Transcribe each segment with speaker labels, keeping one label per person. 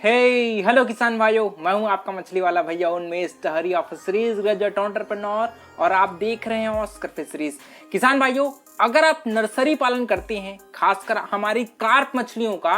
Speaker 1: Hello किसान भाइयों, मैं हूं आपका मछली वाला भैया उन्मेष टहरी ऑफ फिशरीज ग्रेजुएट एंटरप्रेन्योर और आप देख रहे हैं ऑस्कर फिशरीज। किसान भाइयों, अगर आप नर्सरी पालन करते हैं, खासकर हमारी कार्प मछलियों का,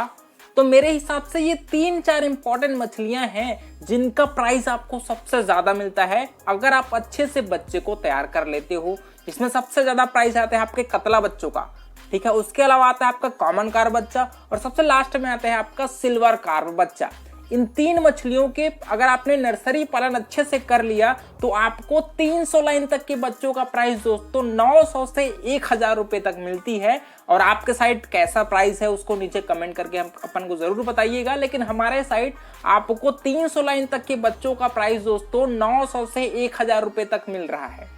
Speaker 1: तो मेरे हिसाब से ये 3-4 इंपॉर्टेंट मछलियां हैं जिनका प्राइस आपको सबसे ज्यादा मिलता है अगर आप अच्छे से बच्चे को तैयार कर लेते हो। इसमें सबसे ज्यादा प्राइस आता है आपके कतला बच्चों का, ठीक है। उसके अलावा आता है आपका कॉमन कार्प बच्चा और सबसे लास्ट में आता है आपका सिल्वर कार्प बच्चा। इन 3 मछलियों के अगर आपने नर्सरी पालन अच्छे से कर लिया तो आपको 300 लाइन तक के बच्चों का प्राइस दोस्तों 900 से 1000 रुपए तक मिलती है। और आपके साइड कैसा प्राइस है उसको नीचे कमेंट करके हम अपन को जरूर बताइएगा, लेकिन हमारे साइड आपको 300 लाइन तक के बच्चों का प्राइस दोस्तों 900 से 1000 रुपए तक मिल रहा है,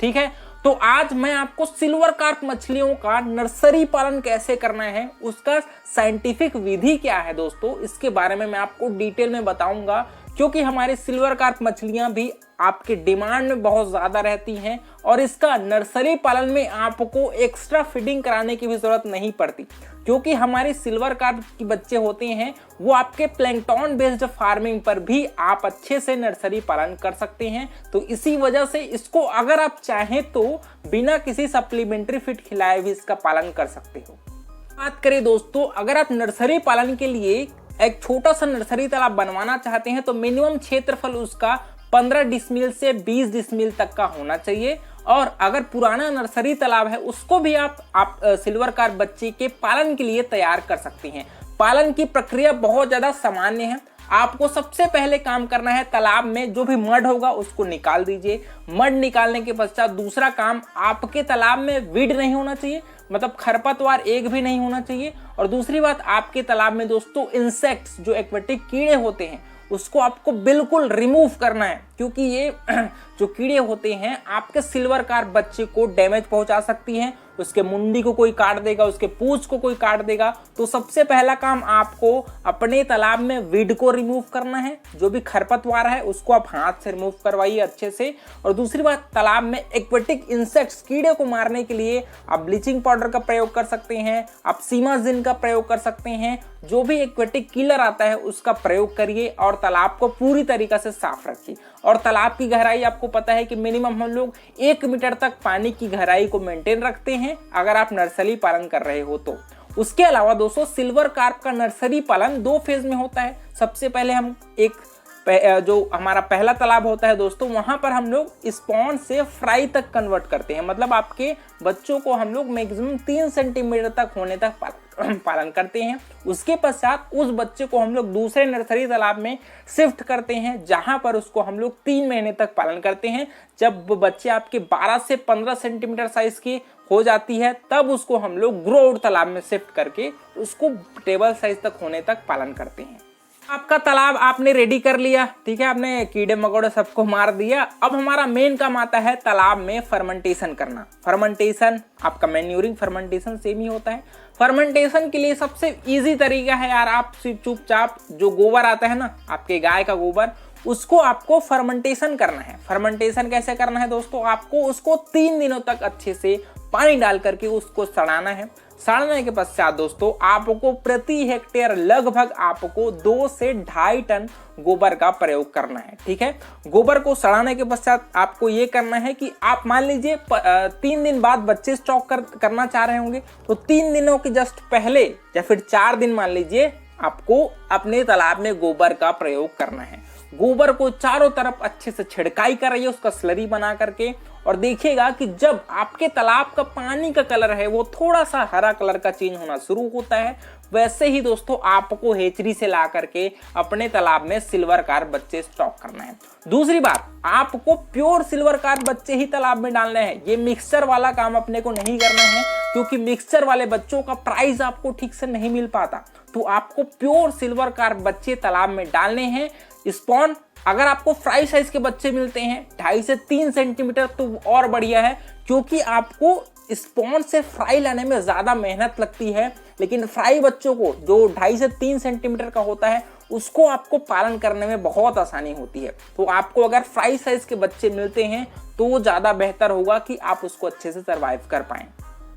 Speaker 1: ठीक है। तो आज मैं आपको सिल्वर कार्प मछलियों का नर्सरी पालन कैसे करना है, उसका साइंटिफिक विधि क्या है दोस्तों, इसके बारे में मैं आपको डिटेल में बताऊंगा। क्योंकि हमारी सिल्वर कार्प मछलियां भी आपके डिमांड में बहुत ज्यादा रहती हैं और इसका नर्सरी पालन में आपको एक्स्ट्रा फीडिंग कराने की भी जरूरत नहीं पड़ती, क्योंकि हमारी सिल्वर कार्प के बच्चे होते हैं वो आपके प्लैंकटन बेस्ड फार्मिंग पर भी आप अच्छे से नर्सरी पालन कर सकते हैं। तो इसी वजह से इसको अगर आप चाहें तो बिना किसी सप्लीमेंट्री फीड खिलाए भी इसका पालन कर सकते हो। बात करें दोस्तों, अगर आप नर्सरी पालन के लिए एक छोटा सा नर्सरी तालाब बनवाना चाहते हैं तो मिनिमम क्षेत्रफल उसका 15 डिसमिल से 20 डिसमिल तक का होना चाहिए। और अगर पुराना नर्सरी तालाब है उसको भी आप सिल्वर कार्प बच्चे के पालन के लिए तैयार कर सकते हैं। पालन की प्रक्रिया बहुत ज्यादा सामान्य है। आपको सबसे पहले काम करना है, तालाब में जो भी मड होगा उसको निकाल दीजिए। मड निकालने के पश्चात दूसरा काम, आपके तालाब में वीड नहीं होना चाहिए, मतलब खरपतवार एक भी नहीं होना चाहिए। और दूसरी बात, आपके तालाब में दोस्तों इंसेक्ट्स जो एक्वेटिक कीड़े होते हैं उसको आपको बिल्कुल रिमूव करना है, क्योंकि ये जो कीड़े होते हैं आपके सिल्वर कार्प बच्चे को डैमेज पहुंचा सकती हैं। उसके मुंडी को कोई काट देगा, उसके पूंछ को कोई काट देगा। तो सबसे पहला काम आपको अपने तालाब में वीड को रिमूव करना है, जो भी खरपतवार है उसको आप हाथ से रिमूव करवाइए अच्छे से। और दूसरी बात, तालाब में एक्वेटिक इंसेक्ट्स कीड़े को मारने के लिए आप ब्लीचिंग पाउडर का प्रयोग कर सकते हैं, आप सीमाजिन का प्रयोग कर सकते हैं। जो भी एक्वेटिक किलर आता है उसका प्रयोग करिए और तालाब को पूरी तरीके से साफ रखिए। और तालाब की गहराई आपको पता है कि मिनिमम हम लोग 1 मीटर तक पानी की गहराई को मेंटेन रखते हैं अगर आप नर्सरी पालन कर रहे हो तो। उसके अलावा दोस्तों, सिल्वर कार्प का नर्सरी पालन 2 फेज में होता है। सबसे पहले हम जो हमारा पहला तालाब होता है दोस्तों, वहां पर हम लोग स्पॉन से फ्राई तक कन्वर्ट करते हैं, मतलब आपके बच्चों को हम लोग मैक्सिमम 3 सेंटीमीटर तक होने तक पालन करते हैं। उसके पश्चात उस बच्चे को हम लोग दूसरे नर्सरी तालाब में शिफ्ट करते हैं, जहां पर उसको हम लोग 3 महीने तक पालन करते हैं। जब बच्चे आपके 12 से 15 सेंटीमीटर साइज की हो जाती है तब उसको हम लोग ग्रो आउट तालाब में शिफ्ट करके उसको टेबल साइज तक होने तक पालन करते हैं। आपका तालाब आपने रेडी कर लिया, ठीक है, आपने कीड़े मकोड़े सबको मार दिया। अब हमारा मेन काम आता है तालाब में फर्मेंटेशन करना। फर्मेंटेशन आपका मैन्यूरिंग फर्मेंटेशन सेम ही होता है। फर्मेंटेशन के लिए सबसे इजी तरीका है यार, आप चुपचाप जो गोबर आता है ना आपके गाय का गोबर, उसको आपको फर्मेंटेशन करना है। फर्मेंटेशन कैसे करना है दोस्तों, आपको उसको 3 दिनों तक अच्छे से पानी डाल करके उसको सड़ाना है। सड़ने के पश्चात दोस्तों आपको प्रति हेक्टेयर लगभग आपको 2 से 2.5 टन गोबर का प्रयोग करना है, ठीक है। गोबर को सड़ाने के पश्चात आपको ये करना है कि आप मान लीजिए 3 दिन बाद बच्चे स्टॉक करना चाह रहे होंगे तो 3 दिनों के जस्ट पहले या फिर 4 दिन मान लीजिए आपको अपने तालाब में गोबर का प्रयोग करना है। गोबर को चारों तरफ अच्छे से छिड़काई कराइए उसका स्लरी बना करके, और देखिएगा कि जब आपके तालाब का पानी का कलर है वो थोड़ा सा हरा कलर का चेंज होना शुरू होता है, वैसे ही दोस्तों आपको हेचरी से ला करके अपने तालाब में सिल्वर कार्प बच्चे स्टॉक करना है। दूसरी बात, आपको प्योर सिल्वर कार्प बच्चे ही तालाब में डालने हैं। ये मिक्सचर वाला काम अपने को नहीं करना है, क्योंकि मिक्सचर वाले बच्चों का प्राइस आपको ठीक से नहीं मिल पाता। तो आपको प्योर सिल्वर कार्प बच्चे तालाब में डालने हैं। स्पॉन अगर आपको फ्राई साइज के बच्चे मिलते हैं 2.5 से 3 सेंटीमीटर तो और बढ़िया है, क्योंकि आपको स्पॉन से फ्राई लाने में ज्यादा मेहनत लगती है, लेकिन फ्राई बच्चों को जो 2.5 से 3 सेंटीमीटर का होता है उसको आपको पालन करने में बहुत आसानी होती है। तो आपको अगर फ्राई साइज के बच्चे मिलते हैं तो ज्यादा बेहतर होगा कि आप उसको अच्छे से सर्वाइव कर पाएं।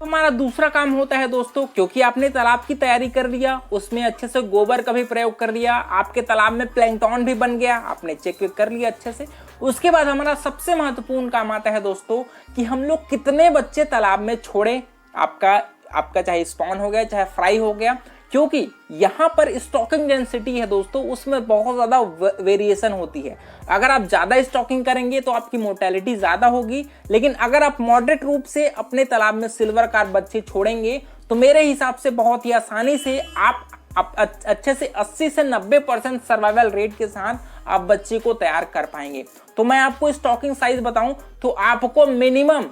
Speaker 1: हमारा दूसरा काम होता है दोस्तों, क्योंकि आपने तालाब की तैयारी कर लिया, उसमें अच्छे से गोबर का भी प्रयोग कर लिया, आपके तालाब में प्लैंकटन भी बन गया, आपने चेक कर लिया अच्छे से। उसके बाद हमारा सबसे महत्वपूर्ण काम आता है दोस्तों कि हम लोग कितने बच्चे तालाब में छोड़े। आपका चाहे स्पॉन हो गया चाहे फ्राई हो गया, क्योंकि यहाँ पर स्टॉकिंग डेंसिटी है दोस्तों, उसमें बहुत ज़्यादा वेरिएशन होती है। अगर आप ज़्यादा स्टॉकिंग करेंगे तो आपकी मोर्टेलिटी ज़्यादा होगी, लेकिन अगर आप मॉडरेट रूप से अपने तालाब में सिल्वर कार्प बच्चे छोड़ेंगे तो मेरे हिसाब से बहुत ही आसानी से आप अच्छे से 80 से 90% सर्वाइवल रेट के साथ आप बच्चे को तैयार कर पाएंगे। तो मैं आपको स्टॉकिंग साइज बताऊं तो आपको मिनिमम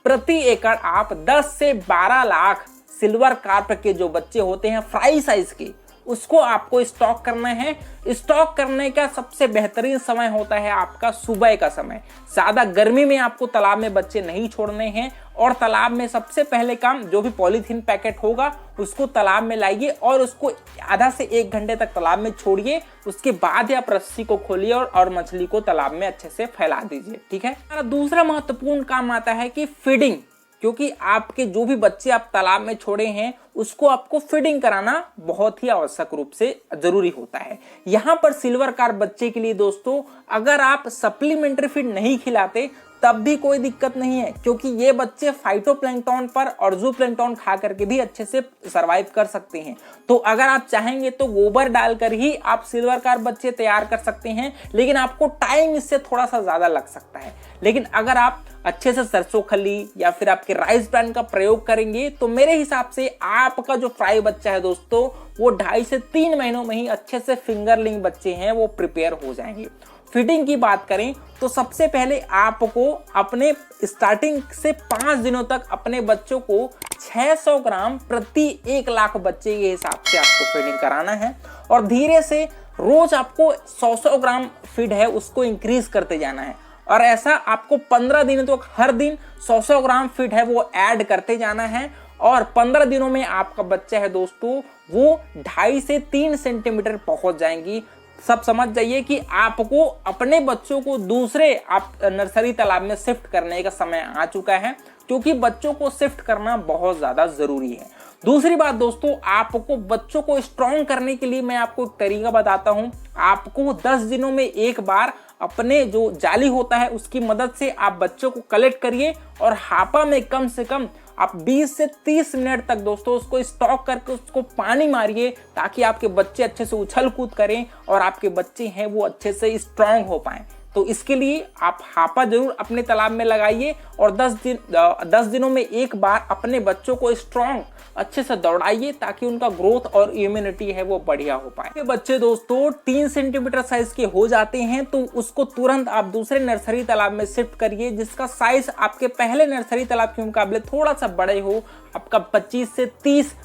Speaker 1: प्रति एकड़ आप 10 से 12 लाख सिल्वर कार्प के जो बच्चे होते हैं फ्राई साइज के, उसको आपको स्टॉक करना है। स्टॉक करने का सबसे बेहतरीन समय होता है आपका सुबह का समय। ज्यादा गर्मी में आपको तालाब में बच्चे नहीं छोड़ने हैं, और तालाब में सबसे पहले काम जो भी पॉलीथीन पैकेट होगा उसको तालाब में लाइए और उसको आधा से 1 घंटे तक तालाब में छोड़िए। उसके बाद आप रस्सी को खोलिए और मछली को तालाब में अच्छे से फैला दीजिए। ठीक है। हमारा दूसरा महत्वपूर्ण काम आता है कि फीडिंग, क्योंकि आपके जो भी बच्चे आप तालाब में छोड़े हैं उसको आपको फीडिंग कराना बहुत ही आवश्यक रूप से जरूरी होता है। यहाँ पर सिल्वर कार्प बच्चे के लिए दोस्तों अगर आप सप्लीमेंट्री फीड नहीं खिलाते तब भी कोई दिक्कत नहीं है, क्योंकि ये बच्चे फाइटोप्लैंक्टन पर और जूप्लैंक्टन खा करके भी अच्छे से सरवाइव कर सकते हैं। तो अगर आप चाहेंगे तो गोबर डालकर ही आप सिल्वर कार्प बच्चे तैयार कर सकते हैं, लेकिन आपको टाइम इससे थोड़ा सा ज्यादा लग सकता है। लेकिन अगर आप अच्छे से सरसों खली या फिर आपके राइस ब्रांड का प्रयोग करेंगे तो मेरे हिसाब से आपका जो फ्राई बच्चा है दोस्तों वो 2.5 से 3 महीनों में ही अच्छे से फिंगरलिंग बच्चे हैं वो प्रिपेयर हो जाएंगे। फीडिंग की बात करें तो सबसे पहले आपको अपने स्टार्टिंग से 5 दिनों तक अपने बच्चों को 600 ग्राम प्रति 1 लाख बच्चे के हिसाब से आपको फीडिंग कराना है, और धीरे से रोज आपको 100 ग्राम फीड है उसको इंक्रीज करते जाना है। और ऐसा आपको 15 दिनों तक हर दिन 100 ग्राम फीड है वो ऐड करते जाना है, और 15 दिनों में आपका बच्चा है दोस्तों वो 2.5 से 3 सेंटीमीटर पहुंच जाएंगी। सब समझ जाइए कि आपको अपने बच्चों को दूसरे आप नर्सरी तालाब में शिफ्ट करने का समय आ चुका है, क्योंकि बच्चों को शिफ्ट करना बहुत ज्यादा जरूरी है। दूसरी बात दोस्तों, आपको बच्चों को स्ट्रॉन्ग करने के लिए मैं आपको एक तरीका बताता हूं। आपको 10 दिनों में एक बार अपने जो जाली होता है उसकी मदद से आप बच्चों को कलेक्ट करिए और हापा में कम से कम आप 20 से 30 मिनट तक दोस्तों उसको स्टॉक करके उसको पानी मारिए, ताकि आपके बच्चे अच्छे से उछल कूद करें और आपके बच्चे हैं वो अच्छे से स्ट्रांग हो पाएं। तो इसके लिए आप हापा जरूर अपने तालाब में लगाइए और 10 दिनों में एक बार अपने बच्चों को स्ट्रांग अच्छे से दौड़ाइए, ताकि उनका ग्रोथ और इम्यूनिटी है वो बढ़िया हो पाए। ये बच्चे दोस्तों 3 सेंटीमीटर साइज के हो जाते हैं तो उसको तुरंत आप दूसरे नर्सरी तालाब में शिफ्ट करिए, जिसका साइज आपके पहले नर्सरी तालाब के मुकाबले थोड़ा सा बड़े हो। आपका 25 से 30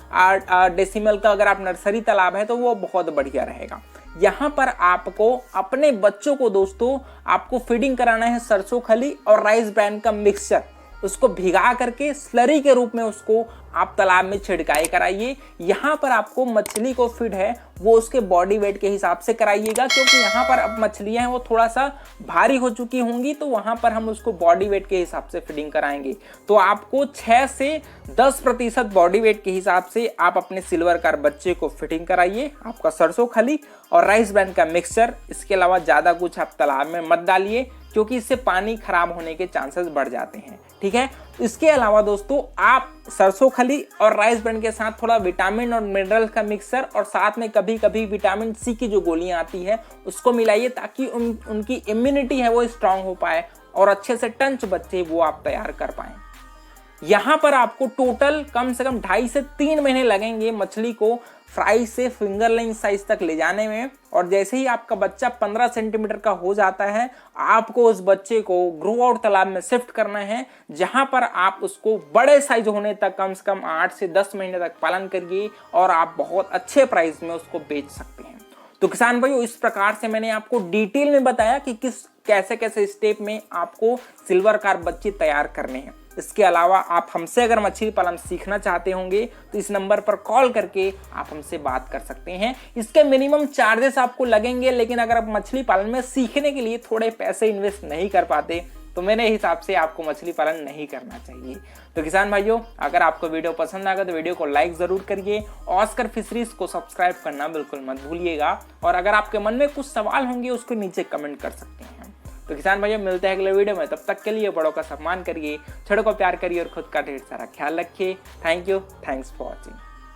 Speaker 1: डेसिमल का अगर आप नर्सरी तालाब है तो वो बहुत बढ़िया रहेगा। यहाँ पर आपको अपने बच्चों को दोस्तों आपको फीडिंग कराना है सरसों खली और राइस ब्रांड का मिक्सचर, उसको भिगा करके स्लरी के रूप में उसको आप तालाब में छिड़काई कराइए। यहाँ पर आपको मछली को फीड है वो उसके बॉडी वेट के हिसाब से कराइएगा, क्योंकि यहाँ पर अब मछलियाँ हैं वो थोड़ा सा भारी हो चुकी होंगी, तो वहाँ पर हम उसको बॉडी वेट के हिसाब से फीडिंग कराएंगे। तो आपको 6 से 10% बॉडी वेट के हिसाब से आप अपने सिल्वर कार्प बच्चे को फीडिंग कराइए। आपका सरसों खली और राइस ब्रांड का मिक्सचर, इसके अलावा ज़्यादा कुछ आप तालाब में मत डालिए, क्योंकि इससे पानी खराब होने के चांसेस बढ़ जाते हैं। ठीक है। इसके अलावा दोस्तों आप सरसों खली और राइस ब्रांड के साथ थोड़ा विटामिन और मिनरल का मिक्सर और साथ में कभी कभी विटामिन सी की जो गोलियां आती है उसको मिलाइए, ताकि उनकी इम्यूनिटी है वो स्ट्रांग हो पाए और अच्छे से टंच बच्चे वो आप तैयार कर पाए। यहाँ पर आपको टोटल कम से कम 2.5 से 3 महीने लगेंगे मछली को फ्राई से फिंगरलिंग साइज तक ले जाने में। और जैसे ही आपका बच्चा 15 सेंटीमीटर का हो जाता है आपको उस बच्चे को ग्रो आउट तालाब में शिफ्ट करना है, जहां पर आप उसको बड़े साइज होने तक कम से कम 8 से 10 महीने तक पालन करिए और आप बहुत अच्छे प्राइस में उसको बेच सकते हैं। तो किसान भाइयों, इस प्रकार से मैंने आपको डिटेल में बताया कि कैसे कैसे स्टेप में आपको सिल्वर कार्प बच्चे तैयार करने हैं। इसके अलावा आप हमसे अगर मछली पालन सीखना चाहते होंगे तो इस नंबर पर कॉल करके आप हमसे बात कर सकते हैं। इसके मिनिमम चार्जेस आपको लगेंगे, लेकिन अगर आप मछली पालन में सीखने के लिए थोड़े पैसे इन्वेस्ट नहीं कर पाते तो मेरे हिसाब से आपको मछली पालन नहीं करना चाहिए। तो किसान भाइयों, अगर आपको वीडियो पसंद आएगा तो वीडियो को लाइक जरूर करिए, ऑस्कर फिशरीज को सब्सक्राइब करना बिल्कुल मत भूलिएगा, और अगर आपके मन में कुछ सवाल होंगे उसको नीचे कमेंट कर सकते हैं। तो किसान भाइयों, मिलते हैं अगले वीडियो में, तब तक के लिए बड़ों का सम्मान करिए, छोटों को प्यार करिए और खुद का ढेर सारा ख्याल रखिए। Thank you, thanks for watching.